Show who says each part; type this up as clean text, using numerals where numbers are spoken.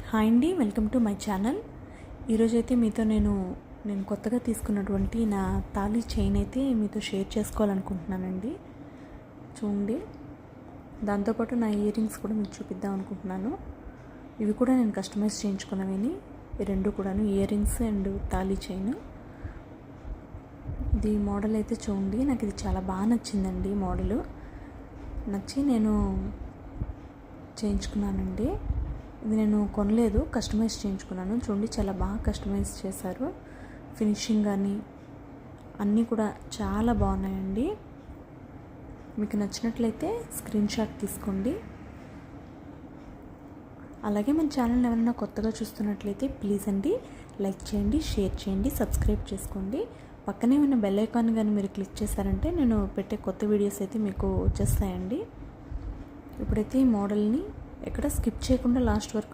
Speaker 1: Hi అండి, welcome to my channel. ఈరోజైతే మీతో నేను కొత్తగా తీసుకున్నటువంటి నా తాళి చైన్ అయితే మీతో షేర్ చేసుకోవాలనుకుంటున్నానండి. చూడండి, దాంతోపాటు నా ఇయర్ రింగ్స్ కూడా మీకు చూపిద్దాం అనుకుంటున్నాను. ఇవి కూడా నేను కస్టమైజ్ చేయించుకున్నవి, ఈ రెండు కూడాను, ఇయర్ రింగ్స్ అండ్ తాళి చైన్. ఇది మోడల్ అయితే చూడండి, నాకు ఇది చాలా బాగా నచ్చిందండి. మోడలు నచ్చి నేను చేయించుకున్నానండి. ఇది నేను కొనలేదు, కస్టమైజ్ చేయించుకున్నాను. చూడండి, చాలా బాగా కస్టమైజ్ చేశారు. ఫినిషింగ్ కానీ అన్నీ కూడా చాలా బాగున్నాయండి. మీకు నచ్చినట్లయితే స్క్రీన్ షాట్ తీసుకోండి. అలాగే మన ఛానల్ ఎవరైనా కొత్తగా చూస్తున్నట్లయితే ప్లీజ్ అండి లైక్ చేయండి, షేర్ చేయండి, సబ్స్క్రైబ్ చేసుకోండి. పక్కనే ఉన్న బెల్ ఐకాన్ కానీ మీరు క్లిక్ చేశారంటే నేను పెట్టే కొత్త వీడియోస్ అయితే మీకు వచ్చేస్తాయండి. ఇప్పుడైతే ఈ మోడల్ని ఎక్కడ స్కిప్ చేయకుండా లాస్ట్ వరకు